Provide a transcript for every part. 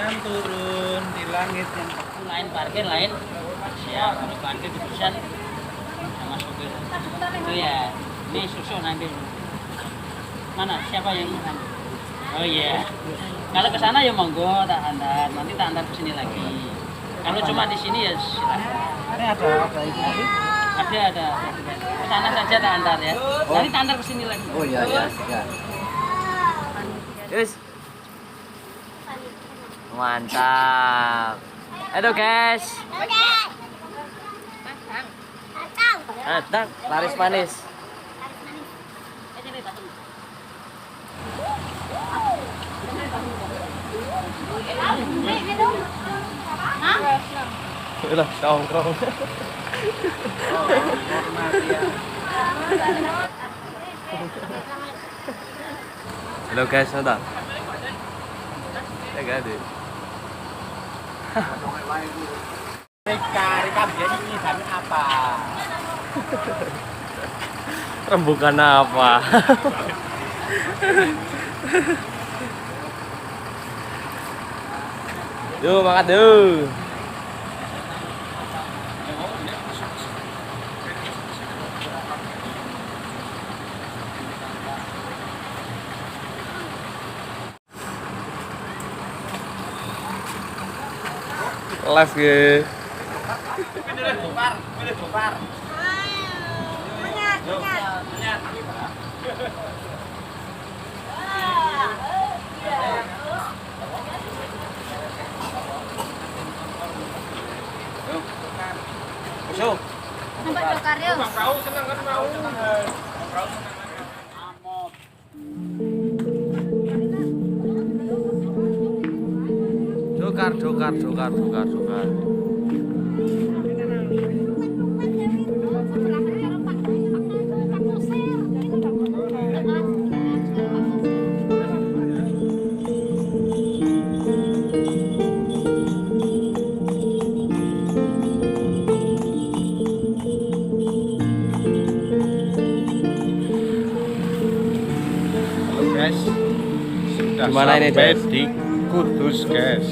Jangan turun di langit yang lain parkir lain. Siap, kalau parkir keputusan sama supir. Itu ya. Ini susu nanti. Mana? Siapa yang makan? Oh iya. Kalau ke sana ya monggo tak antar. Nanti tak antar ke sini lagi. Kalau cuma di sini ya silakan. Ini ada itu tadi. Ada. Ke sana saja tak antar ya. Nanti tak antar ke sini lagi. Oh iya. Yes. Mantap. Aduh guys. Datang. Laris manis. Udah, nongkrong. Halo guys, nonton. Ya gak ada. Rika dia ini kami apa? Rembukan apa? Yuk makan yuk. Kelas ge. Bopar. Masuk. Nampak dokar yuk. Kau senang kan mau? Dokar. Guys, sudah Gimana ini, sampai guys? di Kudus guys,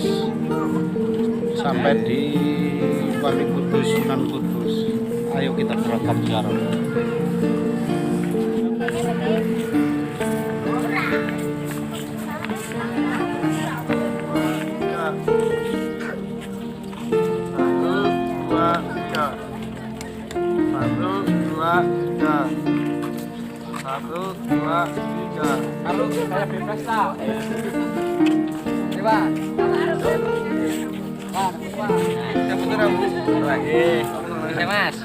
sampai di Wali Kudus, Sunan Kudus. Ayo kita berangkat sekarang. Satu, dua, tiga. Kalau saya bebas lah. Coba. Saya putar aku. Lagi. Bisa mas.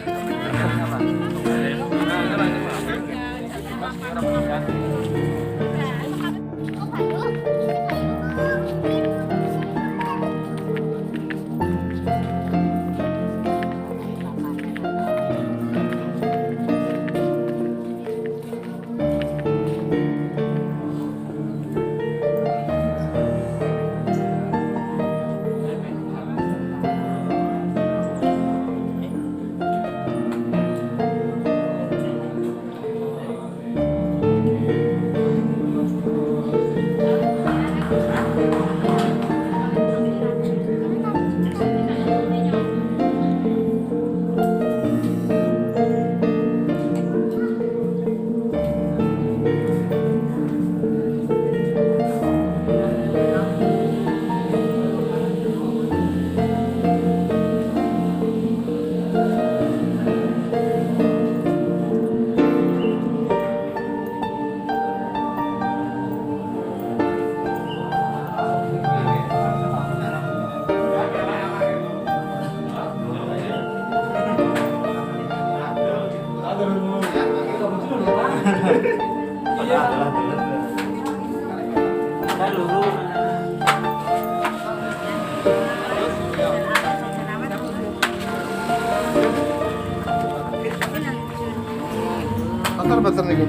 Bentar nih.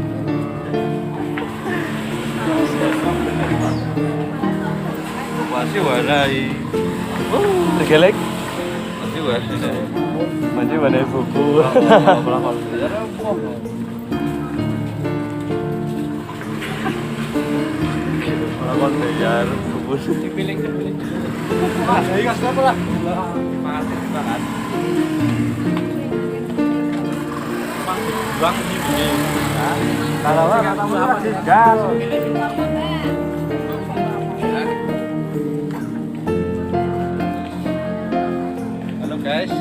Masih warai. Tergelek. Masih warai. Masih warai buku. Melakukan bayar buku. Dipilih. Iya, siapa lah? Makasih banget. Bang ini. Kalau kata apa sih? Gas. Halo guys.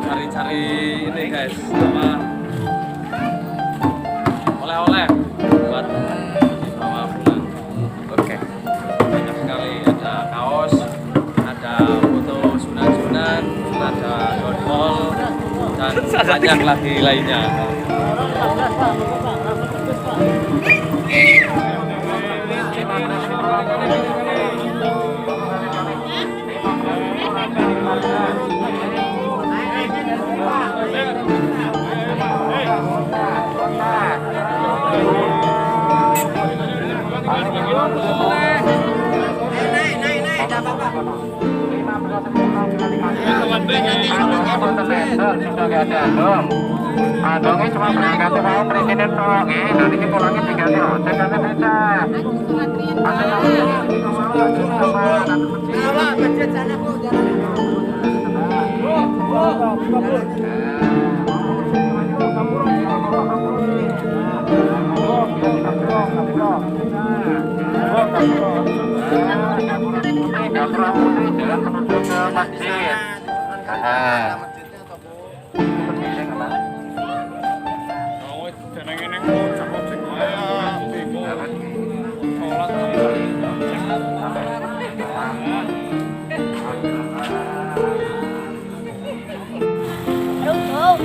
Cari-cari ini guys, sama oleh-oleh buat dibawa pulang. Oke. Banyak sekali, ada kaos, ada foto sunan-sunan, ada dodol, dan banyak lagi lainnya. Dongnya cuma berangkat mau presiden doang, nanti pulangnya tinggal di hotel nanti bisa. Masjid sana bu, jalan menuju ke masjid. Đúng không?